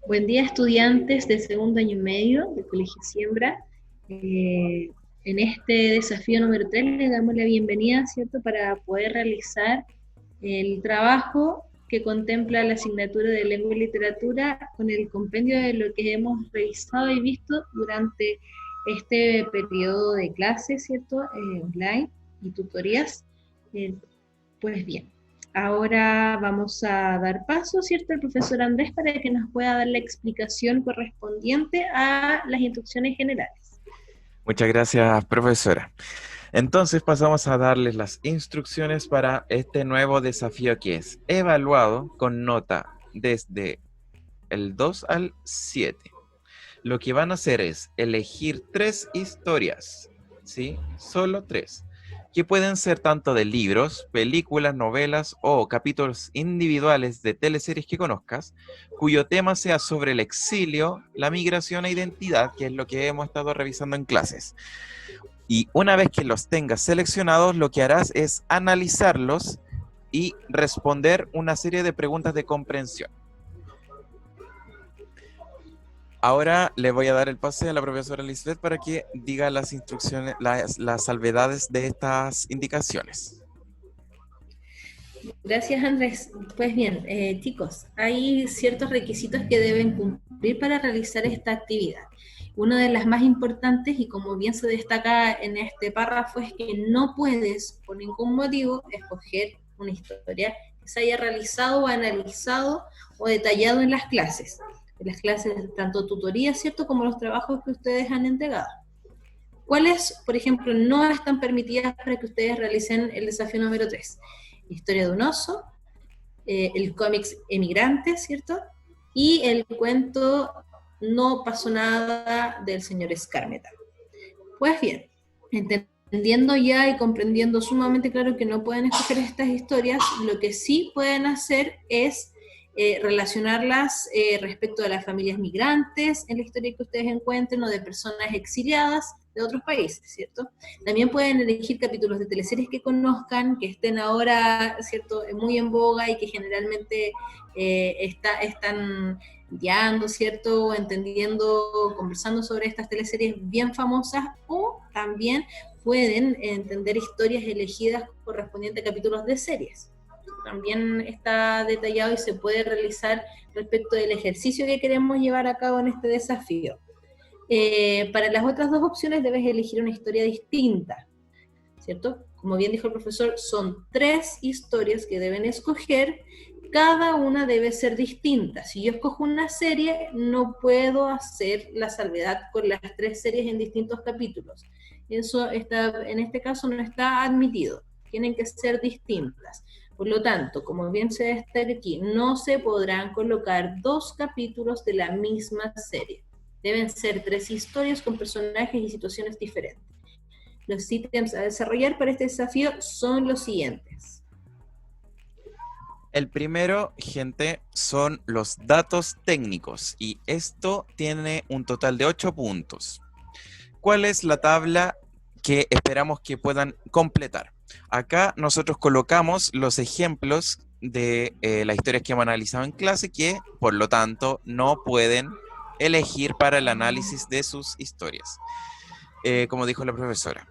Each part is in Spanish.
Buen día, estudiantes de segundo año y medio del Colegio Siembra. Eh, en este desafío número 3 les damos la bienvenida, ¿cierto?, para poder realizar el trabajo que contempla la asignatura de Lengua y Literatura con el compendio de lo que hemos revisado y visto durante este periodo de clases, ¿cierto?, online y tutorías. Eh, pues bien, ahora vamos a dar paso, ¿cierto?, al profesor Andrés para que nos pueda dar la explicación correspondiente a las instrucciones generales. Muchas gracias, profesora. Entonces pasamos a darles las instrucciones para este nuevo desafío que es evaluado con nota desde el 2 al 7. Lo que van a hacer es elegir 3 historias, ¿sí? Solo 3, que pueden ser tanto de libros, películas, novelas o capítulos individuales de teleseries que conozcas, cuyo tema sea sobre el exilio, la migración e identidad, que es lo que hemos estado revisando en clases. Y una vez que los tengas seleccionados, lo que harás es analizarlos y responder una serie de preguntas de comprensión. Ahora le voy a dar el pase a la profesora Lisbeth para que diga las instrucciones, las salvedades de estas indicaciones. Gracias, Andrés. Pues bien, chicos, hay ciertos requisitos que deben cumplir para realizar esta actividad. Una de las más importantes, y como bien se destaca en este párrafo, es que no puedes, por ningún motivo, escoger una historia que se haya realizado o analizado o detallado en las clases tanto tutoría, ¿cierto?, como los trabajos que ustedes han entregado. ¿Cuáles, por ejemplo, no están permitidas para que ustedes realicen el desafío número 3? Historia de un oso, el cómics Emigrante, ¿cierto? Y el cuento No pasó nada del señor Skármeta. Pues bien, entendiendo ya y comprendiendo sumamente claro que no pueden escoger estas historias, lo que sí pueden hacer es relacionarlas respecto a las familias migrantes en la historia que ustedes encuentren o de personas exiliadas de otros países, ¿cierto? También pueden elegir capítulos de teleseries que conozcan, que estén ahora, ¿cierto?, muy en boga y que generalmente están guiando, ¿cierto?, entendiendo, conversando sobre estas teleseries bien famosas, o también pueden entender historias elegidas correspondientes a capítulos de series. También está detallado y se puede realizar respecto del ejercicio que queremos llevar a cabo en este desafío. Para las otras dos opciones debes elegir una historia distinta, ¿cierto? Como bien dijo el profesor, son 3 historias que deben escoger, cada una debe ser distinta. Si yo escojo una serie, no puedo hacer la salvedad con las 3 series en distintos capítulos. Eso está, en este caso no está admitido, tienen que ser distintas. Por lo tanto, como bien se destaca aquí, no se podrán colocar 2 capítulos de la misma serie. Deben ser 3 historias con personajes y situaciones diferentes. Los ítems a desarrollar para este desafío son los siguientes. El primero, gente, son los datos técnicos y esto tiene un total de 8 puntos. ¿Cuál es la tabla que esperamos que puedan completar? Acá nosotros colocamos los ejemplos de las historias que hemos analizado en clase que, por lo tanto, no pueden elegir para el análisis de sus historias, como dijo la profesora.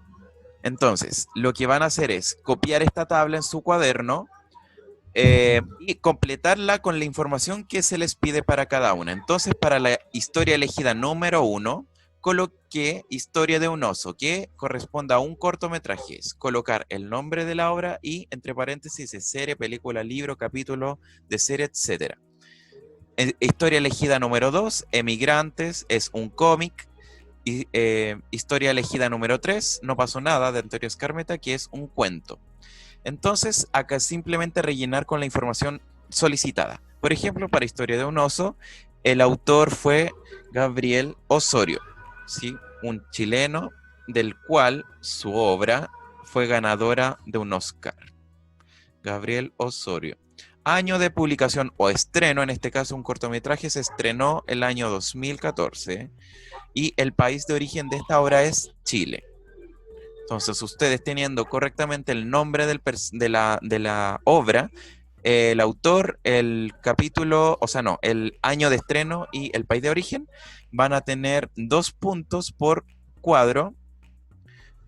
Entonces, lo que van a hacer es copiar esta tabla en su cuaderno y completarla con la información que se les pide para cada una. Entonces, para la historia elegida número 1, coloqué historia de un oso, que corresponde a un cortometraje. Es colocar el nombre de la obra y, entre paréntesis, serie, película, libro, capítulo de serie, etc. Historia elegida número 2, Emigrantes, es un cómic. Y, historia elegida número 3, No pasó nada, de Antonio Skármeta, que es un cuento. Entonces, acá simplemente rellenar con la información solicitada. Por ejemplo, para Historia de un oso, el autor fue Gabriel Osorio, ¿sí? Un chileno del cual su obra fue ganadora de un Oscar. Gabriel Osorio. Año de publicación o estreno, en este caso un cortometraje, se estrenó el año 2014 y el país de origen de esta obra es Chile. Entonces, ustedes teniendo correctamente el nombre de la obra, el autor, el capítulo, o sea, no, el año de estreno y el país de origen van a tener 2 puntos por cuadro.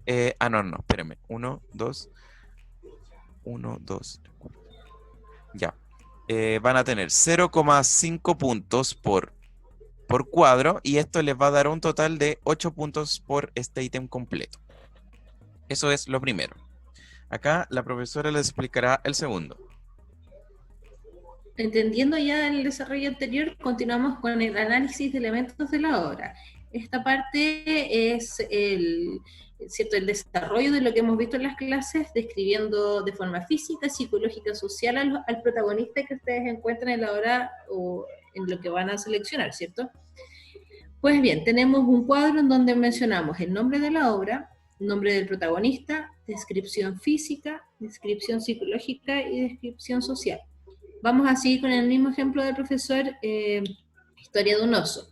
No, espérenme. 1, 2, 1, 2, ya. Van a tener 0,5 puntos por cuadro y esto les va a dar un total de 8 puntos por este ítem completo. Eso es lo primero. Acá la profesora les explicará el segundo. Entendiendo ya el desarrollo anterior, continuamos con el análisis de elementos de la obra. Esta parte es ¿cierto? El desarrollo de lo que hemos visto en las clases, describiendo de forma física, psicológica, social al protagonista que ustedes encuentran en la obra o en lo que van a seleccionar, ¿cierto? Pues bien, tenemos un cuadro en donde mencionamos el nombre de la obra, nombre del protagonista, descripción física, descripción psicológica y descripción social. Vamos a seguir con el mismo ejemplo del profesor, Historia de un oso.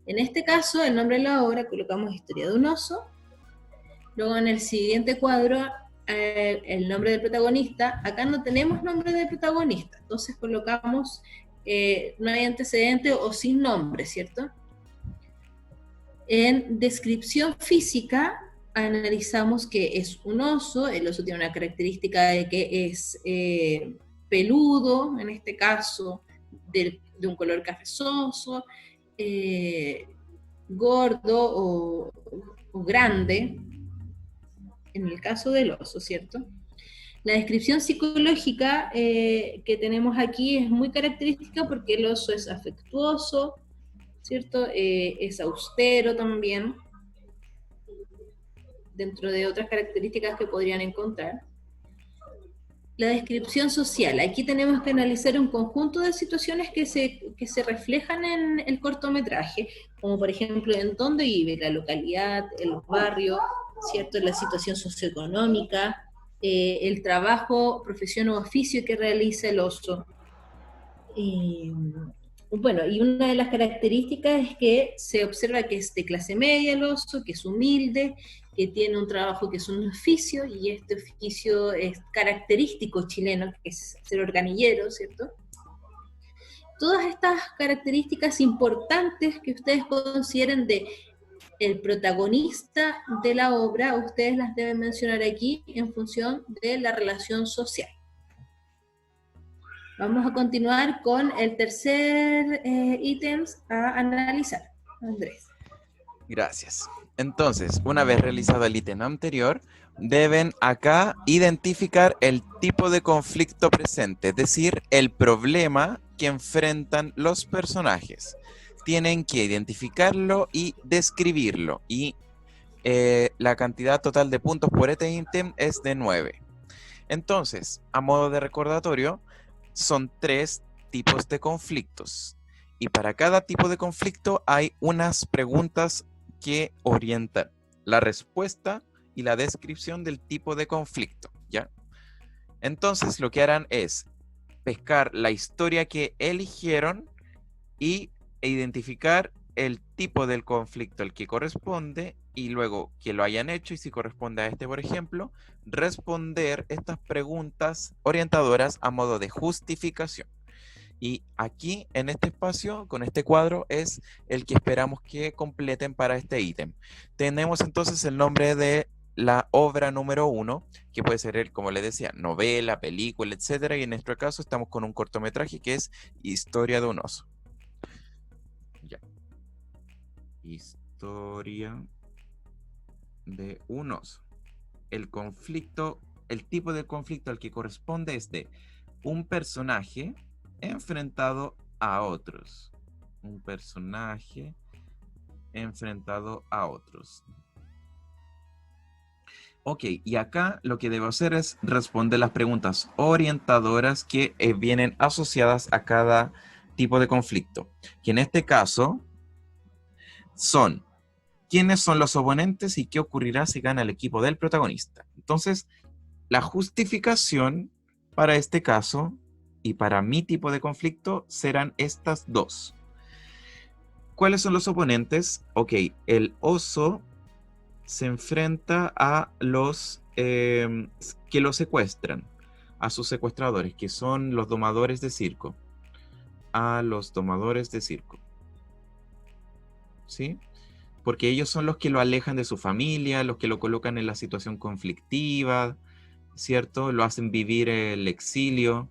En este caso, el nombre de la obra colocamos Historia de un oso. Luego en el siguiente cuadro, el nombre del protagonista. Acá no tenemos nombre del protagonista, entonces colocamos no hay antecedente o sin nombre, ¿cierto? En descripción física analizamos que es un oso. El oso tiene una característica de que es peludo, en este caso, de un color cafezoso, gordo o grande, en el caso del oso, ¿cierto? La descripción psicológica que tenemos aquí es muy característica porque el oso es afectuoso, ¿cierto? Es austero también, dentro de otras características que podrían encontrar. La descripción social. Aquí tenemos que analizar un conjunto de situaciones que se reflejan en el cortometraje, como por ejemplo en dónde vive, la localidad, el barrio, ¿cierto? La situación socioeconómica, el trabajo, profesión o oficio que realiza el oso. Bueno, y una de las características es que se observa que es de clase media el oso, que es humilde, que tiene un trabajo que es un oficio, y este oficio es característico chileno, que es ser organillero, ¿cierto? Todas estas características importantes que ustedes consideren de el protagonista de la obra, ustedes las deben mencionar aquí en función de la relación social. Vamos a continuar con el tercer ítem a analizar. Andrés. Gracias. Entonces, una vez realizado el ítem anterior, deben acá identificar el tipo de conflicto presente, es decir, el problema que enfrentan los personajes. Tienen que identificarlo y describirlo. Y la cantidad total de puntos por este ítem es de 9. Entonces, a modo de recordatorio, son 3 tipos de conflictos. Y para cada tipo de conflicto hay unas preguntas que orientan la respuesta y la descripción del tipo de conflicto, ¿ya? Entonces, lo que harán es pescar la historia que eligieron e identificar el tipo del conflicto al que corresponde y luego que lo hayan hecho y si corresponde a este, por ejemplo, responder estas preguntas orientadoras a modo de justificación. Y aquí, en este espacio, con este cuadro, es el que esperamos que completen para este ítem. Tenemos entonces el nombre de la obra número 1, que puede ser, como les decía, novela, película, etcétera. Y en nuestro caso estamos con un cortometraje que es Historia de un oso. Ya. Historia de un oso. El conflicto, el tipo de conflicto al que corresponde es de un personaje enfrentado a otros. Un personaje enfrentado a otros. Ok, y acá lo que debo hacer es responder las preguntas orientadoras que vienen asociadas a cada tipo de conflicto. Que en este caso son quiénes son los oponentes y qué ocurrirá si gana el equipo del protagonista. Entonces, la justificación para este caso y para mi tipo de conflicto serán estas dos. ¿Cuáles son los oponentes? Ok, el oso se enfrenta a los que lo secuestran. a sus secuestradores, que son los domadores de circo. A los domadores de circo. ¿Sí? Porque ellos son los que lo alejan de su familia, los que lo colocan en la situación conflictiva, ¿cierto? Lo hacen vivir el exilio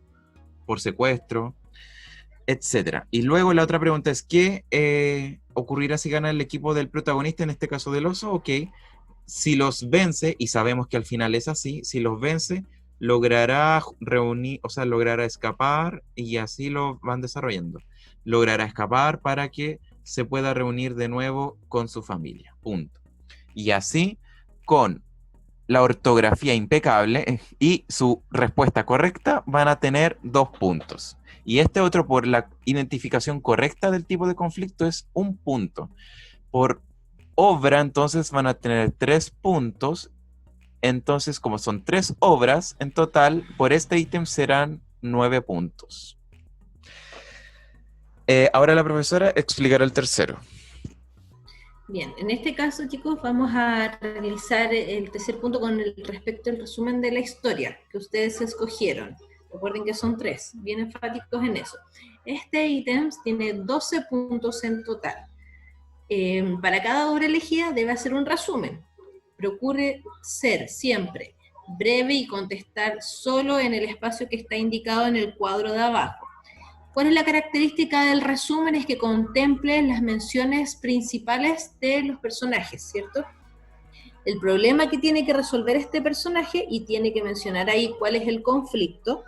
por secuestro, etcétera. Y luego la otra pregunta es, ¿qué ocurrirá si gana el equipo del protagonista, en este caso del oso? Ok, si los vence, y sabemos que al final es así, si los vence, logrará reunir, o sea, logrará escapar, y así lo van desarrollando. Logrará escapar para que se pueda reunir de nuevo con su familia. Punto. Y así, con la ortografía impecable y su respuesta correcta, van a tener 2 puntos. Y este otro, por la identificación correcta del tipo de conflicto, es 1 punto. Por obra, entonces van a tener 3 puntos. Entonces, como son 3 obras, en total, por este ítem serán 9 puntos. Ahora la profesora explicará el tercero. Bien, en este caso, chicos, vamos a realizar el tercer punto con respecto al resumen de la historia que ustedes escogieron. Recuerden que son 3, bien enfáticos en eso. Este ítem tiene 12 puntos en total. Para cada obra elegida debe hacer un resumen. Procure ser siempre breve y contestar solo en el espacio que está indicado en el cuadro de abajo. ¿Cuál es la característica del resumen? Es que contemple las menciones principales de los personajes, ¿cierto? El problema que tiene que resolver este personaje, y tiene que mencionar ahí cuál es el conflicto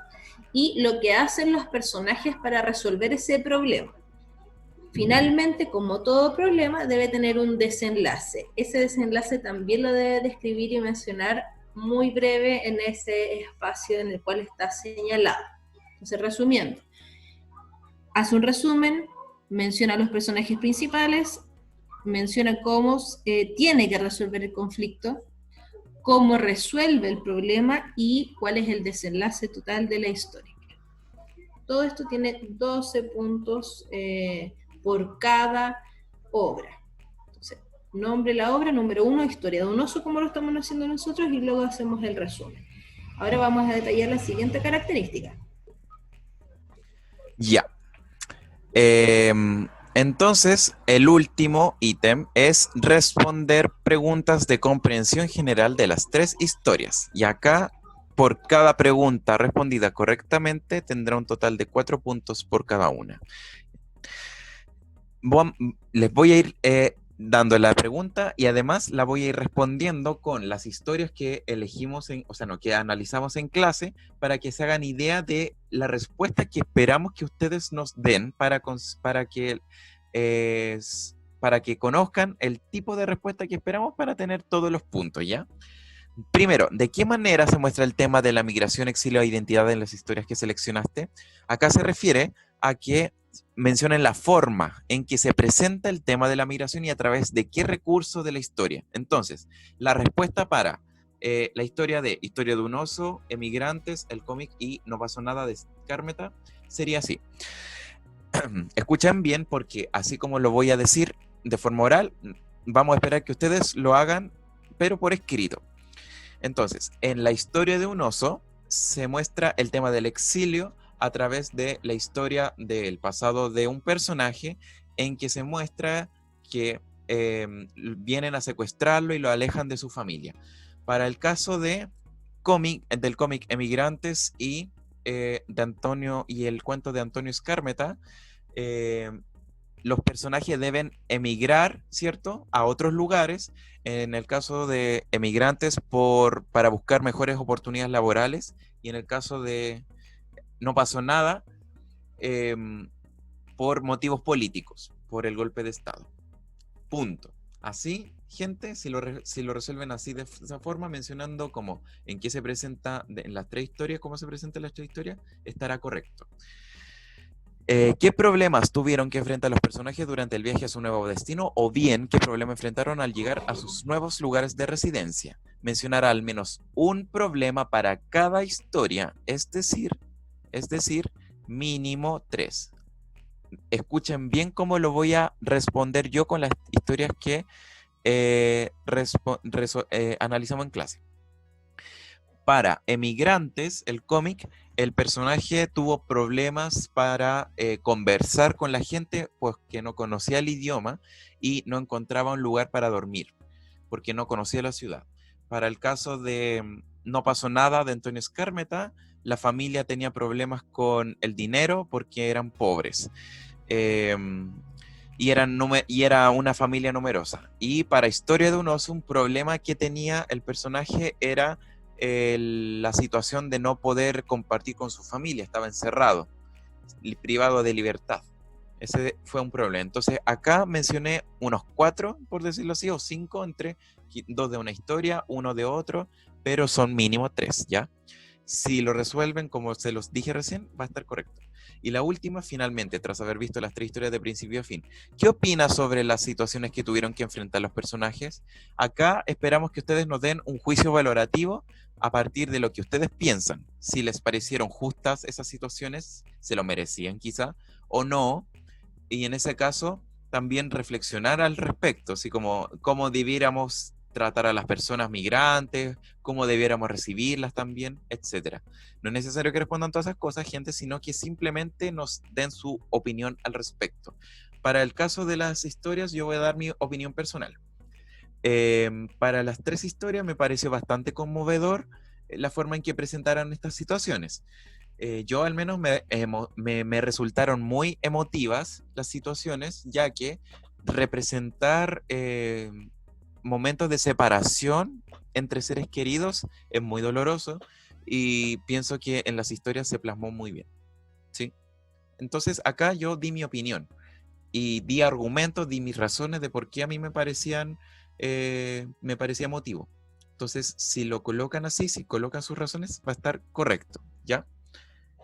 y lo que hacen los personajes para resolver ese problema. Finalmente, como todo problema, debe tener un desenlace. Ese desenlace también lo debe describir y mencionar muy breve en ese espacio en el cual está señalado. Entonces, resumiendo, hace un resumen, menciona a los personajes principales, menciona cómo tiene que resolver el conflicto, cómo resuelve el problema y cuál es el desenlace total de la historia. Todo esto tiene 12 puntos por cada obra. Entonces, nombre la obra, número 1, historia de un oso, como lo estamos haciendo nosotros, y luego hacemos el resumen. Ahora vamos a detallar la siguiente característica. Ya. Entonces, el último ítem es responder preguntas de comprensión general de las 3 historias. Y acá, por cada pregunta respondida correctamente, tendrá un total de 4 puntos por cada una. Les voy a ir dando la pregunta, y además la voy a ir respondiendo con las historias que elegimos, que analizamos en clase, para que se hagan idea de la respuesta que esperamos que ustedes nos den para que conozcan el tipo de respuesta que esperamos para tener todos los puntos, ¿ya? Primero, ¿de qué manera se muestra el tema de la migración, exilio e identidad en las historias que seleccionaste? Acá se refiere a que mencionen la forma en que se presenta el tema de la migración y a través de qué recurso de la historia. Entonces, la respuesta para la historia de un oso, emigrantes, el cómic y No pasó nada de Skármeta sería así. Escuchen bien, porque así como lo voy a decir de forma oral, vamos a esperar que ustedes lo hagan, pero por escrito. Entonces, en la historia de un oso se muestra el tema del exilio a través de la historia del pasado de un personaje, en que se muestra que vienen a secuestrarlo y lo alejan de su familia. Para el caso del cómic Emigrantes y de Antonio y el cuento de Antonio Skármeta, los personajes deben emigrar, ¿cierto?, a otros lugares. En el caso de Emigrantes para buscar mejores oportunidades laborales, y en el caso de No pasó nada, por motivos políticos, por el golpe de Estado. Punto. Así, gente, si lo resuelven así de esa forma, mencionando como en qué se presenta en las 3 historias, cómo se presentan las 3 historias, estará correcto. ¿Qué problemas tuvieron que enfrentar los personajes durante el viaje a su nuevo destino? O bien, ¿qué problemas enfrentaron al llegar a sus nuevos lugares de residencia? Mencionará al menos un problema para cada historia, es decir, mínimo 3. Escuchen bien cómo lo voy a responder yo con las historias que analizamos en clase. Para Emigrantes, el cómic, el personaje tuvo problemas para conversar con la gente, pues que no conocía el idioma y no encontraba un lugar para dormir, porque no conocía la ciudad. Para el caso de No pasó nada de Antonio Skármeta, la familia tenía problemas con el dinero porque eran pobres. Y era una familia numerosa. Y para Historia de un oso, un problema que tenía el personaje era la situación de no poder compartir con su familia, estaba encerrado, privado de libertad. Ese fue un problema. Entonces acá mencioné unos 4, por decirlo así, o 5, entre 2 de una historia, 1 de otro, pero son mínimo 3, ¿ya? Si lo resuelven, como se los dije recién, va a estar correcto. Y la última, finalmente, tras haber visto las 3 historias de principio a fin, ¿qué opinas sobre las situaciones que tuvieron que enfrentar los personajes? Acá esperamos que ustedes nos den un juicio valorativo a partir de lo que ustedes piensan. Si les parecieron justas esas situaciones, se lo merecían quizá, o no. Y en ese caso, también reflexionar al respecto, así como cómo debiéramos tratar a las personas migrantes, cómo debiéramos recibirlas también, etcétera. No es necesario que respondan todas esas cosas, gente, sino que simplemente nos den su opinión al respecto. Para el caso de las historias, yo voy a dar mi opinión personal. Para las 3 historias me pareció bastante conmovedor la forma en que presentaron estas situaciones. Yo al menos me resultaron muy emotivas las situaciones, ya que representar momentos de separación entre seres queridos es muy doloroso y pienso que en las historias se plasmó muy bien, ¿sí? Entonces acá yo di mi opinión y di argumentos, di mis razones de por qué a mí me parecía emotivo. Entonces, si lo colocan así, si colocan sus razones, va a estar correcto, ¿ya?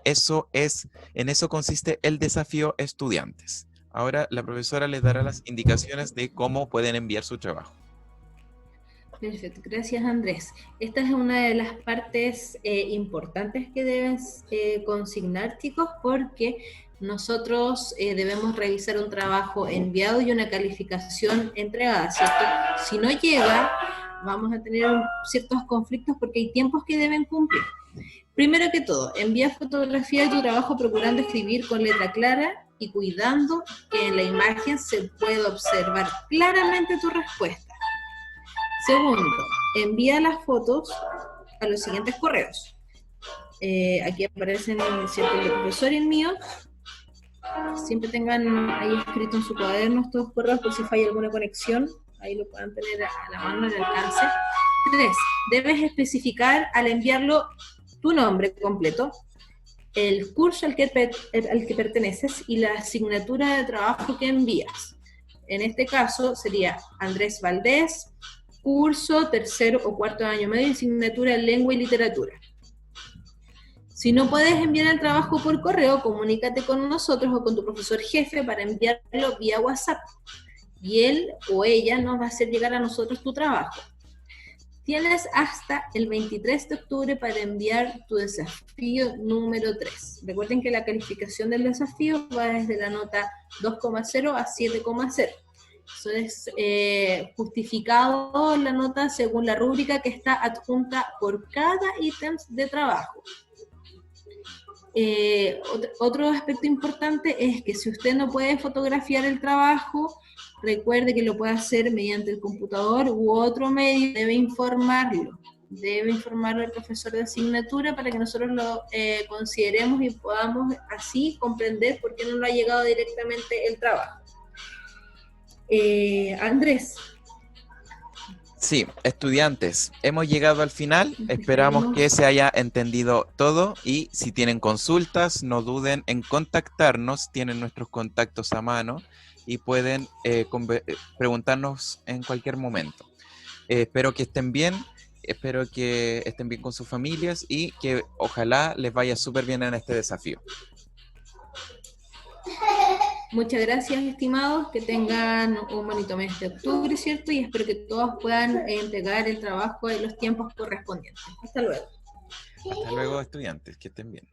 En eso consiste el desafío estudiantes. Ahora la profesora les dará las indicaciones de cómo pueden enviar su trabajo. Perfecto, gracias Andrés. Esta es una de las partes importantes que debes consignar, chicos, porque nosotros debemos revisar un trabajo enviado y una calificación entregada, ¿cierto? Si no llega, vamos a tener ciertos conflictos porque hay tiempos que deben cumplir. Primero que todo, envía fotografía de tu trabajo procurando escribir con letra clara y cuidando que en la imagen se pueda observar claramente tu respuesta. Segundo, envía las fotos a los siguientes correos. Aquí aparecen ¿cierto? El profesor y el mío. Siempre tengan ahí escrito en su cuaderno estos correos por si falla alguna conexión. Ahí lo puedan tener a la mano, al alcance. 3. Debes especificar al enviarlo tu nombre completo, el curso al que perteneces y la asignatura de trabajo que envías. En este caso sería Andrés Valdés, curso 3º o 4º año medio, asignatura en lengua y literatura. Si no puedes enviar el trabajo por correo, comunícate con nosotros o con tu profesor jefe para enviarlo vía WhatsApp. Y él o ella nos va a hacer llegar a nosotros tu trabajo. Tienes hasta el 23 de octubre para enviar tu desafío número 3. Recuerden que la calificación del desafío va desde la nota 2,0 a 7,0. Eso es justificado la nota según la rúbrica que está adjunta por cada ítem de trabajo. Otro aspecto importante es que si usted no puede fotografiar el trabajo, recuerde que lo puede hacer mediante el computador u otro medio, debe informarlo al profesor de asignatura para que nosotros lo consideremos y podamos así comprender por qué no lo ha llegado directamente el trabajo. Andrés. Sí, estudiantes, hemos llegado al final, esperamos que se haya entendido todo y si tienen consultas, no duden en contactarnos, tienen nuestros contactos a mano y pueden preguntarnos en cualquier momento. Espero que estén bien con sus familias y que ojalá les vaya súper bien en este desafío. Muchas gracias, estimados, que tengan un bonito mes de octubre, ¿cierto? Y espero que todos puedan entregar el trabajo en los tiempos correspondientes. Hasta luego. Hasta luego, estudiantes, que estén bien.